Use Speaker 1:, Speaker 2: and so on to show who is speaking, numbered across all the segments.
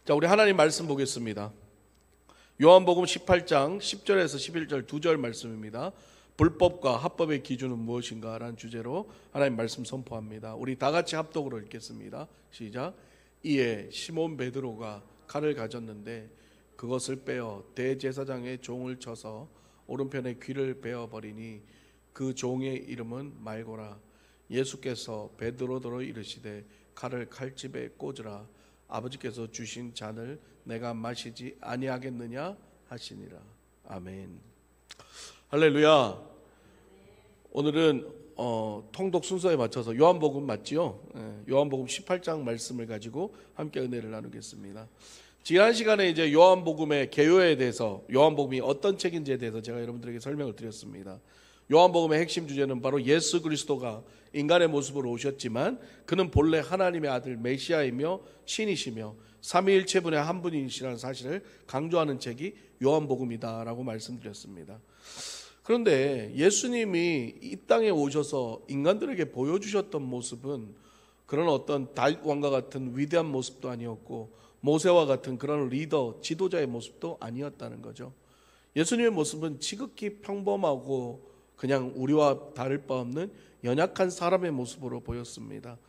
Speaker 1: 자, 우리 하나님 말씀 보겠습니다. 요한복음 18장 10절에서 11절 2절 말씀입니다. 불법과 합법의 기준은 무엇인가? 라는 주제로 하나님 말씀 선포합니다. 우리 다 같이 합독으로 읽겠습니다. 시작. 이에 시몬 베드로가 칼을 가졌는데 그것을 빼어 대제사장의 종을 쳐서 오른편에 귀를 베어버리니 그 종의 이름은 말고라. 예수께서 베드로더러 이르시되 칼을 칼집에 꽂으라. 아버지께서 주신 잔을 내가 마시지 아니하겠느냐 하시니라. 아멘. 할렐루야. 오늘은 통독 순서에 맞춰서 요한복음 맞지요? 요한복음 18장 말씀을 가지고 함께 은혜를 나누겠습니다. 지난 시간에 이제 요한복음의 개요에 대해서, 요한복음이 어떤 책인지에 대해서 제가 여러분들에게 설명을 드렸습니다. 요한복음의 핵심 주제는 바로 예수 그리스도가 인간의 모습으로 오셨지만 그는 본래 하나님의 아들 메시아이며 신이시며 삼위일체분의 한 분이시라는 사실을 강조하는 책이 요한복음이다라고 말씀드렸습니다. 그런데 예수님이 이 땅에 오셔서 인간들에게 보여주셨던 모습은 그런 어떤 다윗 왕과 같은 위대한 모습도 아니었고 모세와 같은 그런 리더, 지도자의 모습도 아니었다는 거죠. 예수님의 모습은 지극히 평범하고 그냥 우리와 다를 바 없는 연약한 사람의 모습으로 보였습니다.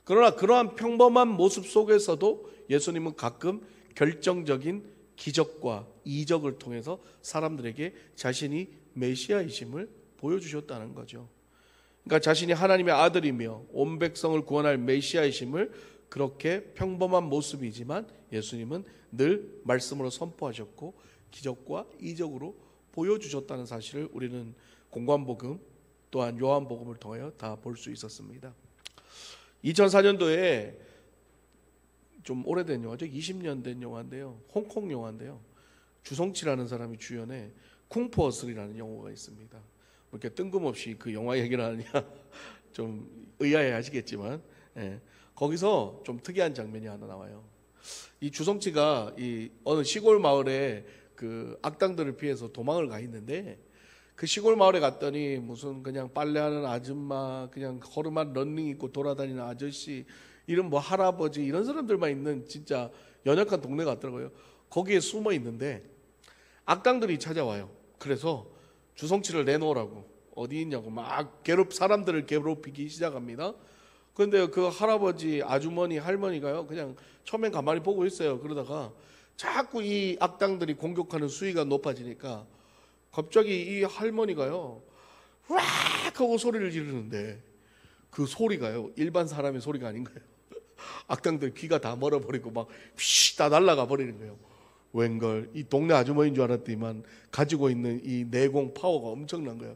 Speaker 1: 그러나 그러한 평범한 모습 속에서도 예수님은 가끔 결정적인 기적과 이적을 통해서 사람들에게 자신이 메시아이심을 보여주셨다는 거죠. 그러니까 자신이 하나님의 아들이며 온 백성을 구원할 메시아이심을 그렇게 평범한 모습이지만 예수님은 늘 말씀으로 선포하셨고 기적과 이적으로 보여주셨다는 사실을 우리는 공관복음 또한 요한복음을 통하여 다 볼 수 있었습니다. 2004년도에 좀 오래된 영화죠. 20년 된 영화인데요. 홍콩 영화인데요. 주성치라는 사람이 주연해 쿵푸어슬이라는 영화가 있습니다. 이렇게 뜬금없이 그 영화 얘기를 하느냐 좀 의아해 하시겠지만 거기서 좀 특이한 장면이 하나 나와요. 이 주성치가 이 어느 시골 마을에 그 악당들을 피해서 도망을 가 있는데 그 시골 마을에 갔더니 무슨 그냥 빨래하는 아줌마, 그냥 허름한 런닝 입고 돌아다니는 아저씨, 이런 뭐 할아버지 이런 사람들만 있는 진짜 연약한 동네 같더라고요. 거기에 숨어 있는데 악당들이 찾아와요. 그래서 주성치를 내놓으라고, 어디 있냐고 막 사람들을 괴롭히기 시작합니다. 그런데 그 할아버지, 아주머니, 할머니가요 그냥 처음엔 가만히 보고 있어요. 그러다가 자꾸 이 악당들이 공격하는 수위가 높아지니까 갑자기 이 할머니가요 왁 하고 소리를 지르는데 그 소리가요 일반 사람의 소리가 아닌 거예요. 악당들 귀가 다 멀어버리고 막 휘 다 날아가 버리는 거예요. 웬걸 이 동네 아주머니인 줄 알았더니만 가지고 있는 이 내공 파워가 엄청난 거예요.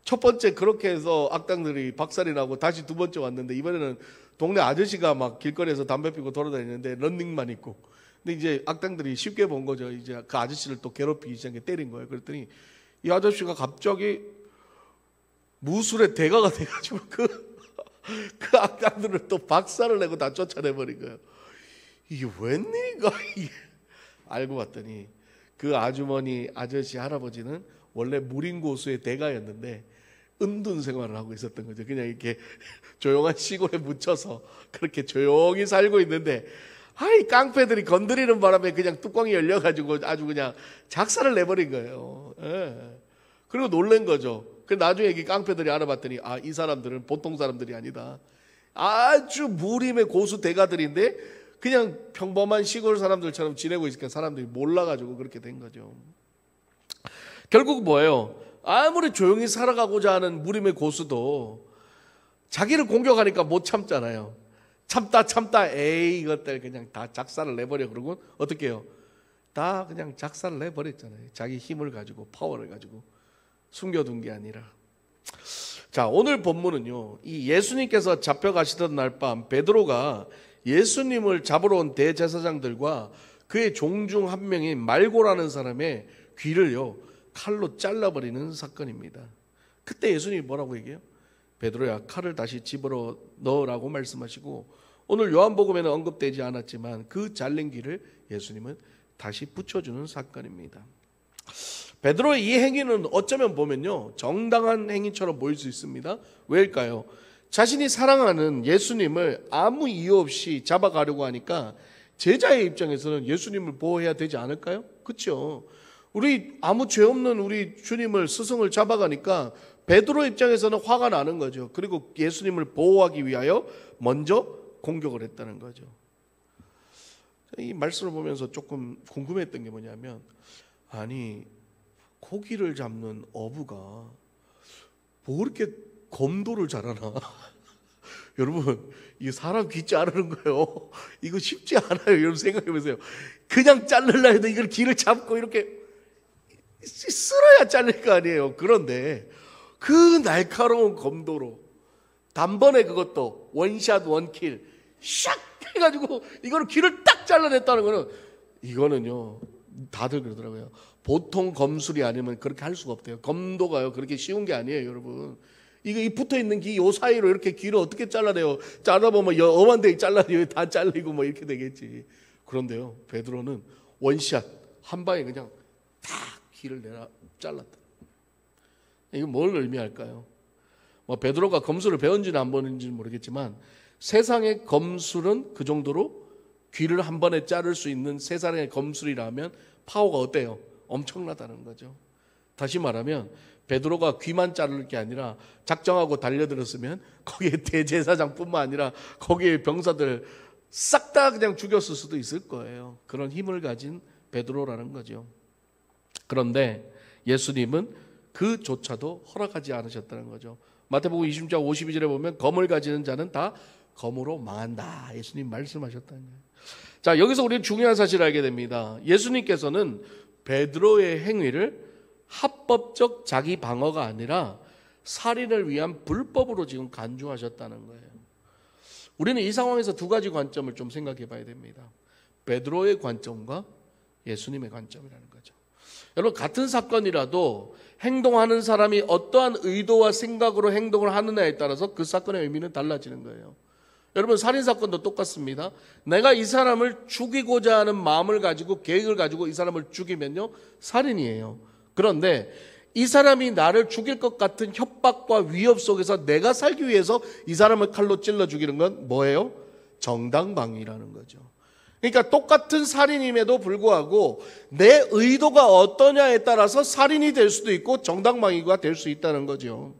Speaker 1: 첫 번째 그렇게 해서 악당들이 박살이 나고 다시 두 번째 왔는데 이번에는 동네 아저씨가 막 길거리에서 담배 피고 돌아다니는데 런닝만 입고, 근데 이제 악당들이 쉽게 본 거죠. 이제 그 아저씨를 또 괴롭히기 시작해 때린 거예요. 그랬더니 이 아저씨가 갑자기 무술의 대가가 돼가지고 그 악당들을 또 박살을 내고 다 쫓아내버린 거예요. 이게 웬일인가 이게. 알고 봤더니 그 아주머니, 아저씨, 할아버지는 원래 무림고수의 대가였는데 은둔 생활을 하고 있었던 거죠. 그냥 이렇게 조용한 시골에 묻혀서 그렇게 조용히 살고 있는데 아이 깡패들이 건드리는 바람에 그냥 뚜껑이 열려가지고 아주 그냥 작살을 내버린 거예요. 예. 그리고 놀란 거죠. 그 나중에 이 깡패들이 알아봤더니 아, 이 사람들은 보통 사람들이 아니다. 아주 무림의 고수 대가들인데 그냥 평범한 시골 사람들처럼 지내고 있으니까 사람들이 몰라가지고 그렇게 된 거죠. 결국 뭐예요? 아무리 조용히 살아가고자 하는 무림의 고수도 자기를 공격하니까 못 참잖아요. 참다 에이 이것들 그냥 다 작살을 내버려. 그러고 어떻게 해요? 다 그냥 작살을 내버렸잖아요. 자기 힘을 가지고 파워를 가지고 숨겨둔 게 아니라. 자, 오늘 본문은요 이 예수님께서 잡혀가시던 날 밤 베드로가 예수님을 잡으러 온 대제사장들과 그의 종 중 한 명인 말고라는 사람의 귀를요 칼로 잘라버리는 사건입니다. 그때 예수님이 뭐라고 얘기해요? 베드로야 칼을 다시 집으로 넣으라고 말씀하시고 오늘 요한복음에는 언급되지 않았지만 그 잘린 귀를 예수님은 다시 붙여주는 사건입니다. 베드로의 이 행위는 어쩌면 보면요 정당한 행위처럼 보일 수 있습니다. 왜일까요? 자신이 사랑하는 예수님을 아무 이유 없이 잡아가려고 하니까 제자의 입장에서는 예수님을 보호해야 되지 않을까요? 그렇죠? 우리 아무 죄 없는 우리 주님을 스승을 잡아가니까 베드로 입장에서는 화가 나는 거죠. 그리고 예수님을 보호하기 위하여 먼저 공격을 했다는 거죠. 이 말씀을 보면서 조금 궁금했던 게 뭐냐면, 아니 고기를 잡는 어부가 뭐 그렇게 검도를 잘하나? 여러분, 이 사람 귀 자르는 거요, 이거 쉽지 않아요. 여러분 생각해 보세요. 그냥 자르려 해도 이걸 귀를 잡고 이렇게 쓸어야 잘릴 거 아니에요. 그런데 그 날카로운 검도로 단번에, 그것도 원샷 원킬 샥 해가지고 이거를 귀를 딱 잘라냈다는 거는, 이거는요 다들 그러더라고요. 보통 검술이 아니면 그렇게 할 수가 없대요. 검도가요 그렇게 쉬운 게 아니에요, 여러분. 이거 이 붙어있는 귀 요 사이로 이렇게 귀를 어떻게 잘라내요? 잘라보면 엄한 데 잘라내요. 다 잘리고 뭐 이렇게 되겠지. 그런데요, 베드로는 원샷 한 방에 그냥 딱 귀를 잘랐다. 이거 뭘 의미할까요? 뭐 베드로가 검술을 배운지는 안 배운지는 모르겠지만, 세상의 검술은 그 정도로 귀를 한 번에 자를 수 있는 세상의 검술이라면 파워가 어때요? 엄청나다는 거죠. 다시 말하면 베드로가 귀만 자를 게 아니라 작정하고 달려들었으면 거기에 대제사장뿐만 아니라 거기에 병사들 싹 다 그냥 죽였을 수도 있을 거예요. 그런 힘을 가진 베드로라는 거죠. 그런데 예수님은 그조차도 허락하지 않으셨다는 거죠. 마태복음 20장 52절에 보면 검을 가지는 자는 다 검으로 망한다, 예수님 말씀하셨다는 거예요. 자, 여기서 우리는 중요한 사실을 알게 됩니다. 예수님께서는 베드로의 행위를 합법적 자기 방어가 아니라 살인을 위한 불법으로 지금 간주하셨다는 거예요. 우리는 이 상황에서 두 가지 관점을 좀 생각해 봐야 됩니다. 베드로의 관점과 예수님의 관점이라는 거죠. 여러분, 같은 사건이라도 행동하는 사람이 어떠한 의도와 생각으로 행동을 하느냐에 따라서 그 사건의 의미는 달라지는 거예요. 여러분, 살인사건도 똑같습니다. 내가 이 사람을 죽이고자 하는 마음을 가지고, 계획을 가지고 이 사람을 죽이면요, 살인이에요. 그런데 이 사람이 나를 죽일 것 같은 협박과 위협 속에서 내가 살기 위해서 이 사람을 칼로 찔러 죽이는 건 뭐예요? 정당방위라는 거죠. 그러니까 똑같은 살인임에도 불구하고 내 의도가 어떠냐에 따라서 살인이 될 수도 있고 정당방위가 될 수 있다는 거죠.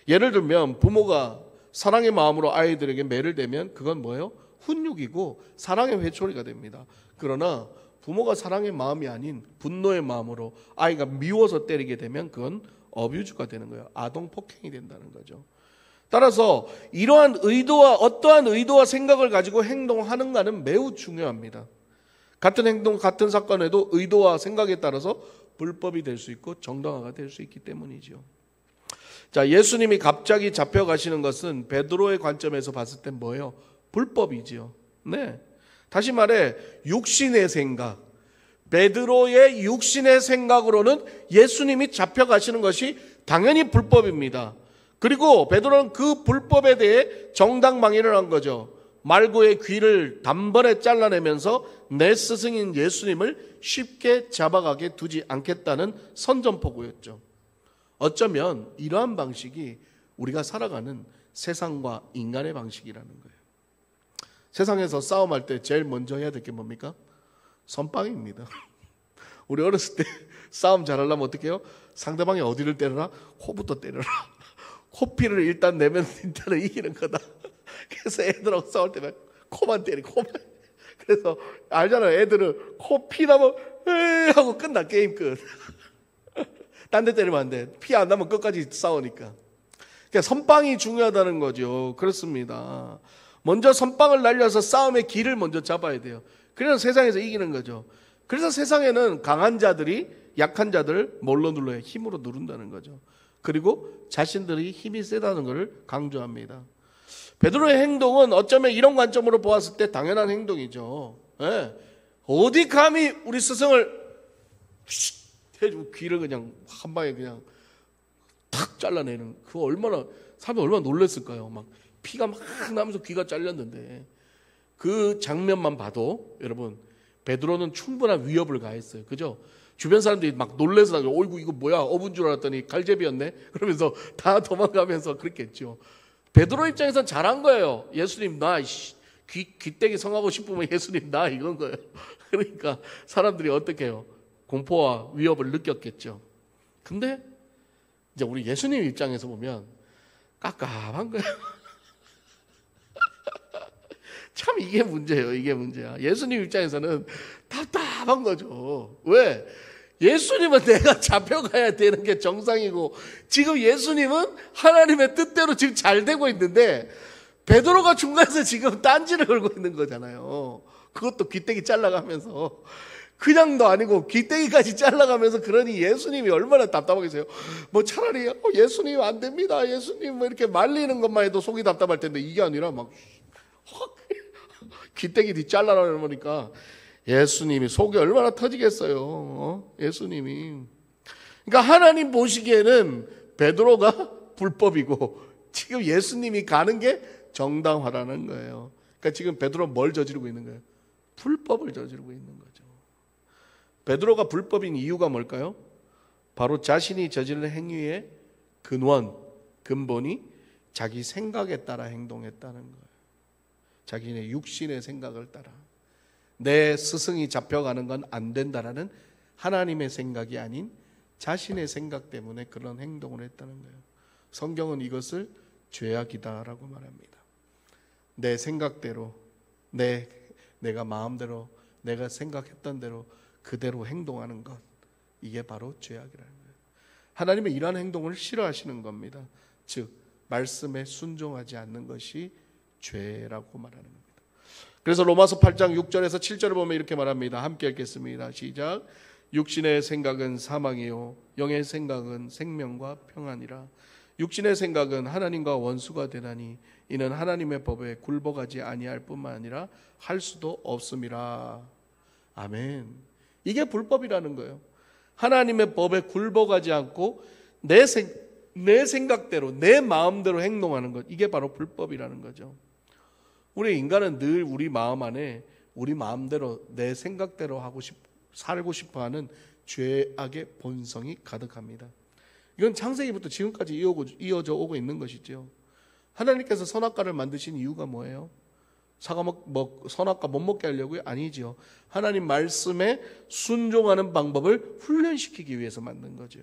Speaker 1: 예를 들면 부모가 사랑의 마음으로 아이들에게 매를 대면 그건 뭐예요? 훈육이고 사랑의 회초리가 됩니다. 그러나 부모가 사랑의 마음이 아닌 분노의 마음으로 아이가 미워서 때리게 되면 그건 어뷰즈가 되는 거예요. 아동 폭행이 된다는 거죠. 따라서 이러한 의도와, 어떠한 의도와 생각을 가지고 행동하는가는 매우 중요합니다. 같은 행동, 같은 사건에도 의도와 생각에 따라서 불법이 될 수 있고 정당화가 될 수 있기 때문이죠. 자, 예수님이 갑자기 잡혀가시는 것은 베드로의 관점에서 봤을 땐 뭐예요? 불법이지요. 네. 다시 말해, 육신의 생각, 베드로의 육신의 생각으로는 예수님이 잡혀가시는 것이 당연히 불법입니다. 그리고 베드로는 그 불법에 대해 정당방위를 한 거죠. 말고의 귀를 단번에 잘라내면서 내 스승인 예수님을 쉽게 잡아가게 두지 않겠다는 선전포고였죠. 어쩌면 이러한 방식이 우리가 살아가는 세상과 인간의 방식이라는 거예요. 세상에서 싸움할 때 제일 먼저 해야 될 게 뭡니까? 선빵입니다. 우리 어렸을 때 싸움 잘하려면 어떻게 해요? 상대방이 어디를 때려라? 코부터 때려라. 코피를 일단 내면 일단은 이기는 거다. 그래서 애들하고 싸울 때만 코만 때리, 코만. 그래서 알잖아요. 애들은 코 피 나면 에이 하고 끝나, 게임 끝. 딴 데 때리면 안 돼. 피 안 나면 끝까지 싸우니까. 그러니까 선빵이 중요하다는 거죠. 그렇습니다. 먼저 선빵을 날려서 싸움의 길을 먼저 잡아야 돼요. 그래서 세상에서 이기는 거죠. 그래서 세상에는 강한 자들이 약한 자들을 뭘로 눌러요? 힘으로 누른다는 거죠. 그리고 자신들이 힘이 세다는 것을 강조합니다. 베드로의 행동은 어쩌면 이런 관점으로 보았을 때 당연한 행동이죠. 네. 어디 감히 우리 스승을 해주고 귀를 그냥 한 방에 그냥 탁 잘라내는, 그거 얼마나 사람이 얼마나 놀랐을까요? 막 피가 막 나면서 귀가 잘렸는데 그 장면만 봐도 여러분, 베드로는 충분한 위협을 가했어요. 그죠? 주변 사람들이 막 놀래서 어이구 이거 뭐야, 어분 줄 알았더니 갈제비였네 그러면서 다 도망가면서 그랬겠죠. 베드로 입장에서는 잘한 거예요. 예수님, 나 귀때기 성하고 싶으면 예수님 나 이건 거예요. 그러니까 사람들이 어떻게 해요? 공포와 위협을 느꼈겠죠. 근데 이제 우리 예수님 입장에서 보면 깝깝한 거예요. 참 이게 문제예요. 이게 문제야. 예수님 입장에서는 답답한 거죠. 왜? 예수님은 내가 잡혀가야 되는 게 정상이고 지금 예수님은 하나님의 뜻대로 지금 잘 되고 있는데 베드로가 중간에서 지금 딴지를 걸고 있는 거잖아요. 그것도 귀때기 잘라가면서 그냥도 아니고 귀때기까지 잘라가면서 그러니 예수님이 얼마나 답답하겠어요. 뭐 차라리 예수님 안 됩니다. 예수님 뭐 이렇게 말리는 것만 해도 속이 답답할 텐데 이게 아니라 막 귀때기 뒤 잘라라 그러니까 예수님이 속이 얼마나 터지겠어요. 예수님이. 그러니까 하나님 보시기에는 베드로가 불법이고 지금 예수님이 가는 게 정당화라는 거예요. 그러니까 지금 베드로 뭘 저지르고 있는 거예요? 불법을 저지르고 있는 거죠. 베드로가 불법인 이유가 뭘까요? 바로 자신이 저지른 행위의 근본이 자기 생각에 따라 행동했다는 거예요. 자기네 육신의 생각을 따라. 내 스승이 잡혀가는 건 안 된다라는 하나님의 생각이 아닌 자신의 생각 때문에 그런 행동을 했다는 거예요. 성경은 이것을 죄악이다라고 말합니다. 내 생각대로, 내가 마음대로, 내가 생각했던 대로 그대로 행동하는 것, 이게 바로 죄악이라는 거예요. 하나님은 이러한 행동을 싫어하시는 겁니다. 즉 말씀에 순종하지 않는 것이 죄라고 말하는 겁니다. 그래서 로마서 8장 6절에서 7절을 보면 이렇게 말합니다. 함께 읽겠습니다. 시작. 육신의 생각은 사망이요 영의 생각은 생명과 평안이라. 육신의 생각은 하나님과 원수가 되나니 이는 하나님의 법에 굴복하지 아니할 뿐만 아니라 할 수도 없음이라. 아멘. 이게 불법이라는 거예요. 하나님의 법에 굴복하지 않고 내 생각대로 내 마음대로 행동하는 것, 이게 바로 불법이라는 거죠. 우리 인간은 늘 우리 마음 안에 우리 마음대로 내 생각대로 살고 싶어하는 죄악의 본성이 가득합니다. 이건 창세기부터 지금까지 이어져 오고 있는 것이죠. 하나님께서 선악과를 만드신 이유가 뭐예요? 선악과 못 먹게 하려고요? 아니지요. 하나님 말씀에 순종하는 방법을 훈련시키기 위해서 만든 거죠.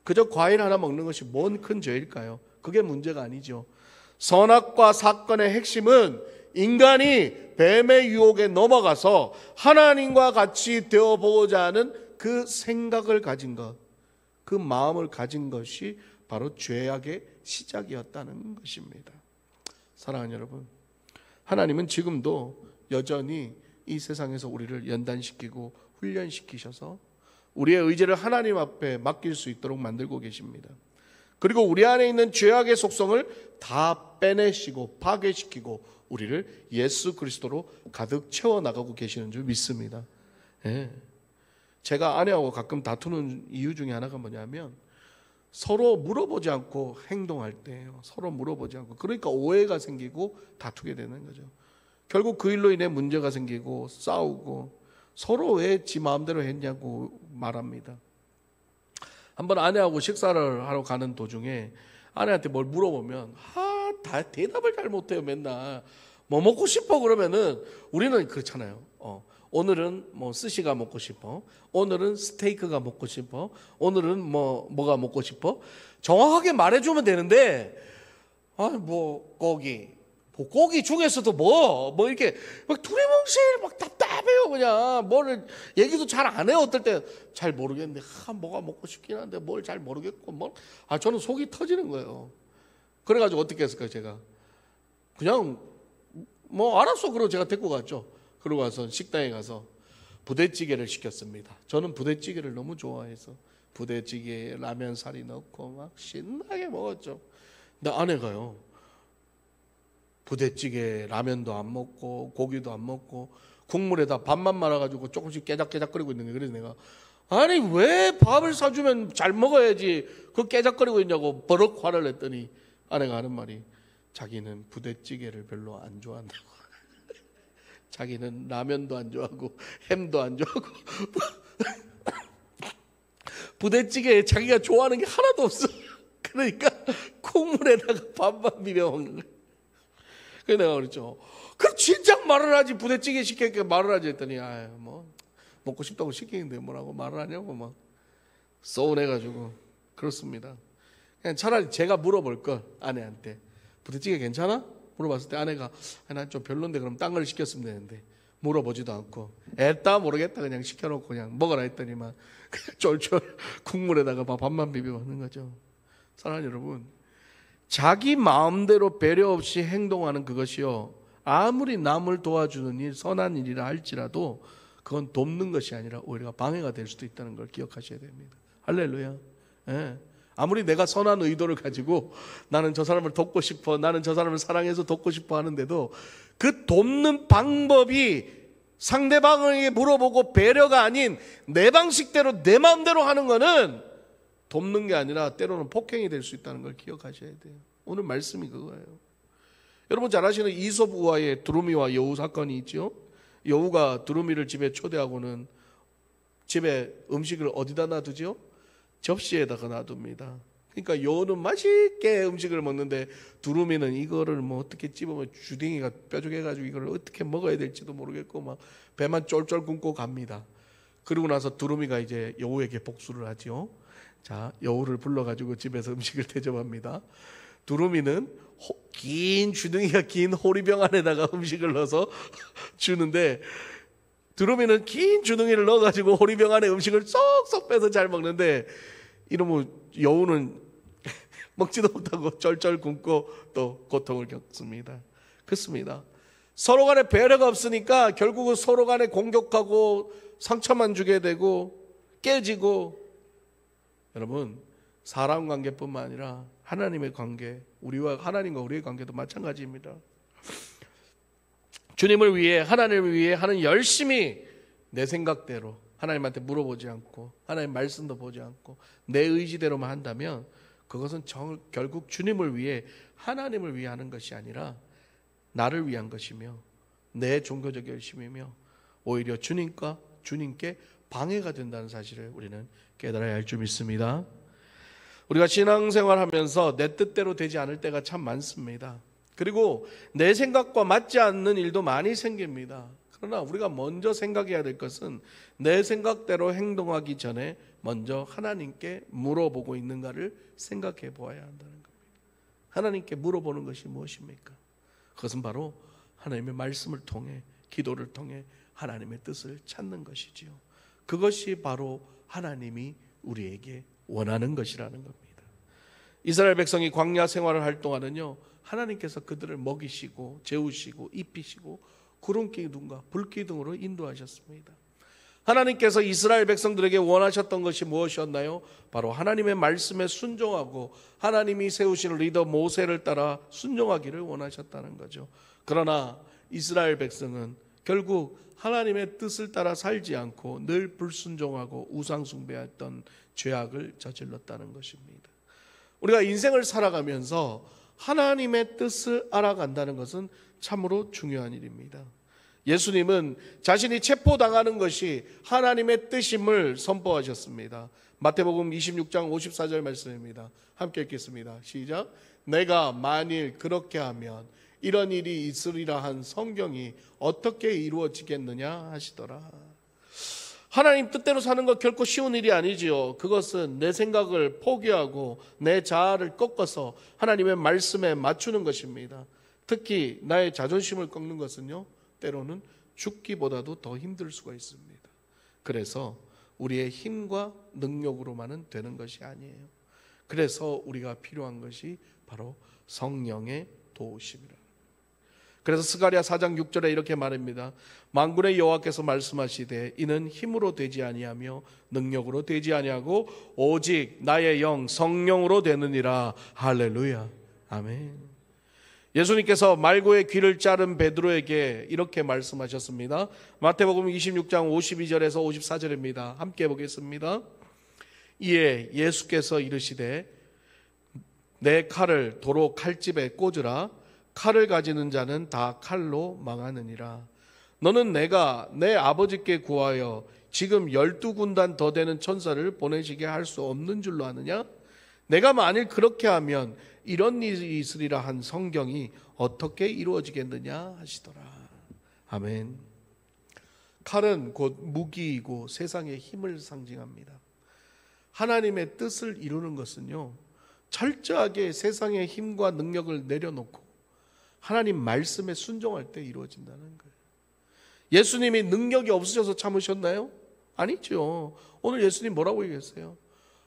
Speaker 1: 그저 과일 하나 먹는 것이 뭔 큰 죄일까요? 그게 문제가 아니죠. 선악과 사건의 핵심은 인간이 뱀의 유혹에 넘어가서 하나님과 같이 되어보고자 하는 그 생각을 가진 것, 그 마음을 가진 것이 바로 죄악의 시작이었다는 것입니다. 사랑하는 여러분, 하나님은 지금도 여전히 이 세상에서 우리를 연단시키고 훈련시키셔서 우리의 의지를 하나님 앞에 맡길 수 있도록 만들고 계십니다. 그리고 우리 안에 있는 죄악의 속성을 다 빼내시고 파괴시키고 우리를 예수 그리스도로 가득 채워나가고 계시는 줄 믿습니다. 예. 제가 아내하고 가끔 다투는 이유 중에 하나가 뭐냐면 서로 물어보지 않고 행동할 때예요. 서로 물어보지 않고. 그러니까 오해가 생기고 다투게 되는 거죠. 결국 그 일로 인해 문제가 생기고 싸우고 서로 왜 지 마음대로 했냐고 말합니다. 한번 아내하고 식사를 하러 가는 도중에 아내한테 뭘 물어보면 다 대답을 잘 못해요. 맨날 뭐 먹고 싶어 그러면은 우리는 그렇잖아요. 오늘은 뭐 스시가 먹고 싶어. 오늘은 스테이크가 먹고 싶어. 오늘은 뭐가 먹고 싶어. 정확하게 말해주면 되는데 뭐 고기 중에서도 뭐 이렇게 막 두리뭉실 막 답답해요. 그냥 뭐를 얘기도 잘 안 해요. 어떨 때 잘 모르겠는데 뭐가 먹고 싶긴 한데 뭘 잘 모르겠고 저는 속이 터지는 거예요. 그래가지고 어떻게 했을까요? 제가 그냥 알았어 그러고 제가 데리고 갔죠. 그러고 와서 식당에 가서 부대찌개를 시켰습니다. 저는 부대찌개를 너무 좋아해서 부대찌개에 라면 사리 넣고 막 신나게 먹었죠. 근데 아내가요, 부대찌개 라면도 안 먹고 고기도 안 먹고 국물에다 밥만 말아가지고 조금씩 깨작깨작거리고 있는 거예요. 그래서 내가 아니 왜 밥을 사주면 잘 먹어야지 그 깨작거리고 있냐고 버럭 화를 냈더니 아내가 하는 말이 자기는 부대찌개를 별로 안 좋아한다고. 자기는 라면도 안 좋아하고 햄도 안 좋아하고 부대찌개에 자기가 좋아하는 게 하나도 없어. 그러니까 국물에다가 밥만 비벼 먹는 거예요. 그래서 내가 그랬죠. 그럼 진작 말을 하지. 부대찌개 시켰니까 말을 하지 했더니 뭐 먹고 싶다고 시키는데 뭐라고 말을 하냐고 막 서운해가지고. 그렇습니다. 그냥 차라리 제가 물어볼 걸 아내한테. 부대찌개 괜찮아? 물어봤을 때 아내가 난 좀 별론데 그럼 딴 걸 시켰으면 되는데 물어보지도 않고 애따 모르겠다 그냥 시켜놓고 그냥 먹어라 했더니만 그냥 쫄쫄 국물에다가 밥만 비벼 먹는 거죠. 사랑하는 여러분, 자기 마음대로 배려 없이 행동하는 그것이요, 아무리 남을 도와주는 일, 선한 일이라 할지라도 그건 돕는 것이 아니라 오히려 방해가 될 수도 있다는 걸 기억하셔야 됩니다. 할렐루야. 예. 아무리 내가 선한 의도를 가지고 나는 저 사람을 돕고 싶어, 나는 저 사람을 사랑해서 돕고 싶어 하는데도 그 돕는 방법이 상대방에게 물어보고 배려가 아닌 내 방식대로 내 마음대로 하는 거는 돕는 게 아니라 때로는 폭행이 될 수 있다는 걸 기억하셔야 돼요. 오늘 말씀이 그거예요. 여러분 잘 아시는 이솝 우화의 두루미와 여우 사건이 있죠. 여우가 두루미를 집에 초대하고는 집에 음식을 어디다 놔두죠? 접시에다가 놔둡니다. 그러니까 여우는 맛있게 음식을 먹는데 두루미는 이거를 뭐 어떻게 찝으면 주댕이가 뾰족해가지고 이걸 어떻게 먹어야 될지도 모르겠고 막 배만 쫄쫄 굶고 갑니다. 그러고 나서 두루미가 이제 여우에게 복수를 하죠. 자, 여우를 불러가지고 집에서 음식을 대접합니다. 두루미는 긴 주둥이가 긴 호리병 안에다가 음식을 넣어서 주는데 두루미는 긴 주둥이를 넣어가지고 호리병 안에 음식을 쏙쏙 빼서 잘 먹는데 이러면 여우는 먹지도 못하고 쩔쩔 굶고 또 고통을 겪습니다. 그렇습니다. 서로 간에 배려가 없으니까 결국은 서로 간에 공격하고 상처만 주게 되고 깨지고. 여러분, 사람 관계뿐만 아니라 하나님의 관계, 우리와 하나님과 우리의 관계도 마찬가지입니다. 주님을 위해, 하나님을 위해 하는 열심히 내 생각대로 하나님한테 물어보지 않고 하나님 말씀도 보지 않고 내 의지대로만 한다면 그것은 결국 주님을 위해, 하나님을 위해 하는 것이 아니라 나를 위한 것이며 내 종교적 열심이며 오히려 주님께 방해가 된다는 사실을 우리는 깨달아야 할 줄 믿습니다. 우리가 신앙생활하면서 내 뜻대로 되지 않을 때가 참 많습니다. 그리고 내 생각과 맞지 않는 일도 많이 생깁니다. 그러나 우리가 먼저 생각해야 될 것은 내 생각대로 행동하기 전에 먼저 하나님께 물어보고 있는가를 생각해 보아야 한다는 겁니다. 하나님께 물어보는 것이 무엇입니까? 그것은 바로 하나님의 말씀을 통해, 기도를 통해 하나님의 뜻을 찾는 것이지요. 그것이 바로 하나님이 우리에게 원하는 것이라는 겁니다. 이스라엘 백성이 광야 생활을 할 동안은요, 하나님께서 그들을 먹이시고 재우시고 입히시고 구름기둥과 불기둥으로 인도하셨습니다. 하나님께서 이스라엘 백성들에게 원하셨던 것이 무엇이었나요? 바로 하나님의 말씀에 순종하고 하나님이 세우신 리더 모세를 따라 순종하기를 원하셨다는 거죠. 그러나 이스라엘 백성은 결국 하나님의 뜻을 따라 살지 않고 늘 불순종하고 우상 숭배했던 죄악을 저질렀다는 것입니다. 우리가 인생을 살아가면서 하나님의 뜻을 알아간다는 것은 참으로 중요한 일입니다. 예수님은 자신이 체포당하는 것이 하나님의 뜻임을 선포하셨습니다. 마태복음 26장 54절 말씀입니다. 함께 읽겠습니다. 시작. 내가 만일 그렇게 하면 이런 일이 있으리라 한 성경이 어떻게 이루어지겠느냐 하시더라. 하나님 뜻대로 사는 것 결코 쉬운 일이 아니지요. 그것은 내 생각을 포기하고 내 자아를 꺾어서 하나님의 말씀에 맞추는 것입니다. 특히 나의 자존심을 꺾는 것은요, 때로는 죽기보다도 더 힘들 수가 있습니다. 그래서 우리의 힘과 능력으로만은 되는 것이 아니에요. 그래서 우리가 필요한 것이 바로 성령의 도우심이라. 그래서 스가랴 4장 6절에 이렇게 말합니다. 만군의 여호와께서 말씀하시되 이는 힘으로 되지 아니하며 능력으로 되지 아니하고 오직 나의 영 성령으로 되느니라. 할렐루야. 아멘. 예수님께서 말고의 귀를 자른 베드로에게 이렇게 말씀하셨습니다. 마태복음 26장 52절에서 54절입니다. 함께 보겠습니다. 이에 예수께서 이르시되 내 칼을 도로 칼집에 꽂으라. 칼을 가지는 자는 다 칼로 망하느니라. 너는 내가 내 아버지께 구하여 지금 12군단 더 되는 천사를 보내시게 할 수 없는 줄로 아느냐? 내가 만일 그렇게 하면 이런 일이 있으리라 한 성경이 어떻게 이루어지겠느냐 하시더라. 아멘. 칼은 곧 무기이고 세상의 힘을 상징합니다. 하나님의 뜻을 이루는 것은요, 철저하게 세상의 힘과 능력을 내려놓고 하나님 말씀에 순종할 때 이루어진다는 거예요. 예수님이 능력이 없으셔서 참으셨나요? 아니죠. 오늘 예수님 뭐라고 얘기했어요?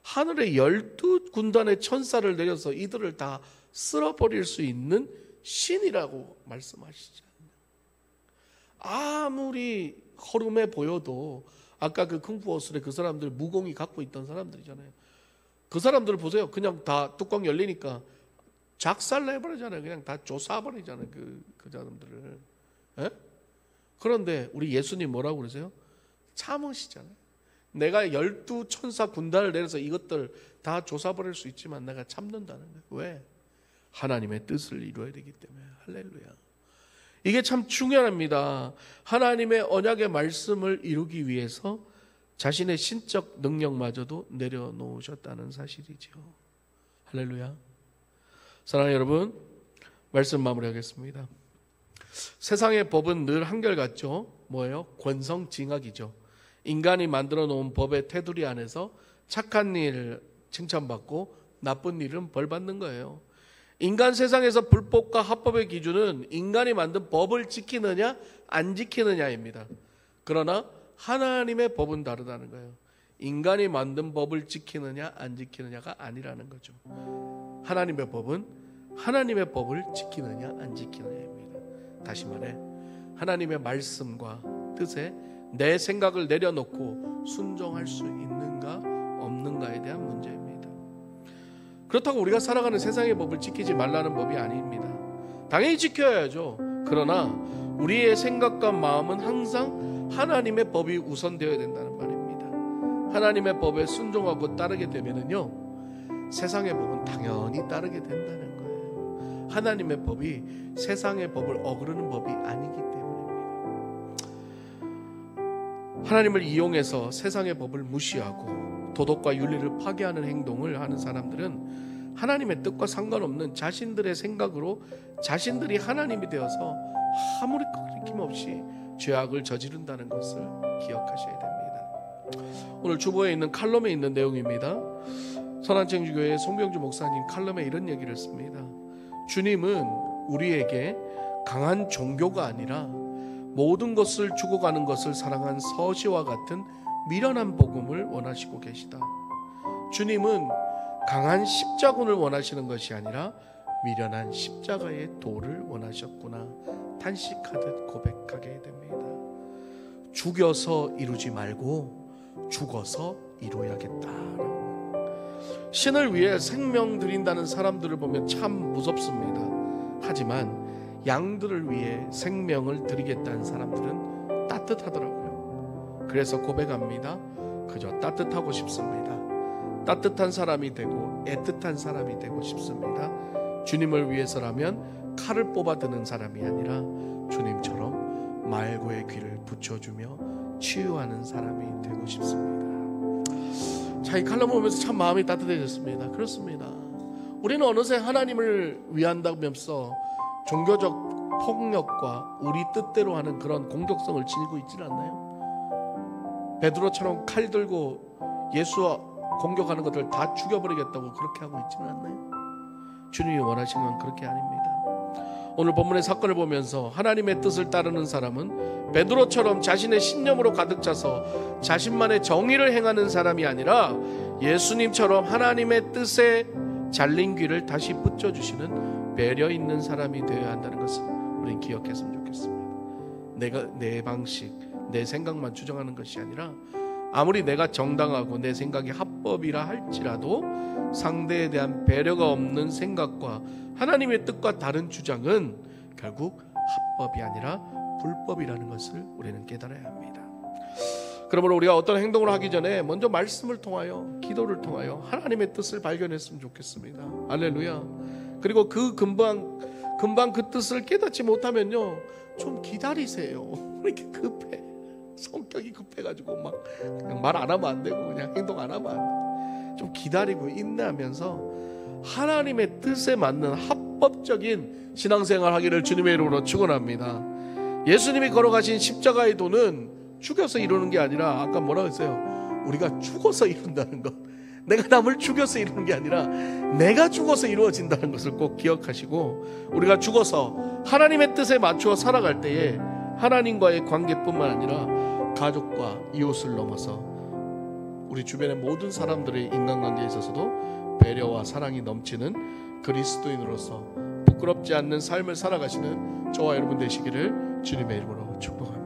Speaker 1: 하늘에 12군단의 천사를 내려서 이들을 다 쓸어버릴 수 있는 신이라고 말씀하시잖아요. 아무리 허름해 보여도 아까 그 쿵푸어술에 그 사람들 무공이 갖고 있던 사람들이잖아요. 그 사람들 보세요. 그냥 다 뚜껑 열리니까 작살내버리잖아요. 그냥 다 조사버리잖아요. 그 사람들을. 에? 그런데 우리 예수님 뭐라고 그러세요? 참으시잖아요. 내가 12천사 군단을 내려서 이것들 다 조사버릴 수 있지만 내가 참는다는 거예요. 왜? 하나님의 뜻을 이루어야 되기 때문에. 할렐루야. 이게 참 중요합니다. 하나님의 언약의 말씀을 이루기 위해서 자신의 신적 능력마저도 내려놓으셨다는 사실이죠. 할렐루야. 사랑하는 여러분, 말씀 마무리하겠습니다. 세상의 법은 늘 한결같죠. 뭐예요? 권성징악이죠. 인간이 만들어 놓은 법의 테두리 안에서 착한 일 칭찬받고 나쁜 일은 벌받는 거예요. 인간 세상에서 불법과 합법의 기준은 인간이 만든 법을 지키느냐 안 지키느냐입니다. 그러나 하나님의 법은 다르다는 거예요. 인간이 만든 법을 지키느냐 안 지키느냐가 아니라는 거죠. 하나님의 법은 하나님의 법을 지키느냐 안 지키느냐입니다. 다시 말해 하나님의 말씀과 뜻에 내 생각을 내려놓고 순종할 수 있는가 없는가에 대한 문제입니다. 그렇다고 우리가 살아가는 세상의 법을 지키지 말라는 법이 아닙니다. 당연히 지켜야죠. 그러나 우리의 생각과 마음은 항상 하나님의 법이 우선되어야 된다는 말입니다. 하나님의 법에 순종하고 따르게 되면은요, 세상의 법은 당연히 따르게 된다는 거예요. 하나님의 법이 세상의 법을 어그르는 법이 아니기 때문입니다. 하나님을 이용해서 세상의 법을 무시하고 도덕과 윤리를 파괴하는 행동을 하는 사람들은 하나님의 뜻과 상관없는 자신들의 생각으로 자신들이 하나님이 되어서 아무리 거리낌없이 죄악을 저지른다는 것을 기억하셔야 됩니다. 오늘 주보에 있는 칼럼에 있는 내용입니다. 선한천주교회 송병주 목사님 칼럼에 이런 얘기를 했습니다. 주님은 우리에게 강한 종교가 아니라 모든 것을 주고 가는 것을 사랑한 서시와 같은 미련한 복음을 원하시고 계시다. 주님은 강한 십자군을 원하시는 것이 아니라 미련한 십자가의 도를 원하셨구나 탄식하듯 고백하게 됩니다. 죽여서 이루지 말고 죽어서 이루어야겠다. 신을 위해 생명 드린다는 사람들을 보면 참 무섭습니다. 하지만 양들을 위해 생명을 드리겠다는 사람들은 따뜻하더라고요. 그래서 고백합니다. 그저 따뜻하고 싶습니다. 따뜻한 사람이 되고 애틋한 사람이 되고 싶습니다. 주님을 위해서라면 칼을 뽑아드는 사람이 아니라 주님처럼 말고의 귀를 붙여주며 치유하는 사람이 되고 싶습니다. 자, 이 칼럼을 보면서 참 마음이 따뜻해졌습니다. 그렇습니다. 우리는 어느새 하나님을 위한다면서 종교적 폭력과 우리 뜻대로 하는 그런 공격성을 지니고 있지는 않나요? 베드로처럼 칼 들고 예수와 공격하는 것들 다 죽여버리겠다고 그렇게 하고 있지는 않나요? 주님이 원하시는 건 그렇게 아닙니다. 오늘 본문의 사건을 보면서 하나님의 뜻을 따르는 사람은 베드로처럼 자신의 신념으로 가득 차서 자신만의 정의를 행하는 사람이 아니라 예수님처럼 하나님의 뜻에 잘린 귀를 다시 붙여주시는 배려 있는 사람이 되어야 한다는 것을 우리는 기억했으면 좋겠습니다. 내가 내 방식, 내 생각만 주장하는 것이 아니라 아무리 내가 정당하고 내 생각이 합법이라 할지라도 상대에 대한 배려가 없는 생각과 하나님의 뜻과 다른 주장은 결국 합법이 아니라 불법이라는 것을 우리는 깨달아야 합니다. 그러므로 우리가 어떤 행동을 하기 전에 먼저 말씀을 통하여 기도를 통하여 하나님의 뜻을 발견했으면 좋겠습니다. 할렐루야. 그리고 금방 그 뜻을 깨닫지 못하면요, 좀 기다리세요. 왜 이렇게 급해? 성격이 급해가지고 막 그냥 말 안 하면 안 되고 그냥 행동 안 하면 안 돼. 좀 기다리고 인내하면서 하나님의 뜻에 맞는 합법적인 신앙생활 하기를 주님의 이름으로 축원합니다. 예수님이 걸어가신 십자가의 도는 죽여서 이루는 게 아니라 아까 뭐라고 했어요? 우리가 죽어서 이룬다는 것. 내가 남을 죽여서 이루는 게 아니라 내가 죽어서 이루어진다는 것을 꼭 기억하시고, 우리가 죽어서 하나님의 뜻에 맞추어 살아갈 때에 하나님과의 관계뿐만 아니라 가족과 이웃을 넘어서 우리 주변의 모든 사람들의 인간관계에 있어서도 배려와 사랑이 넘치는 그리스도인으로서 부끄럽지 않는 삶을 살아가시는 저와 여러분 되시기를 주님의 이름으로 축복합니다.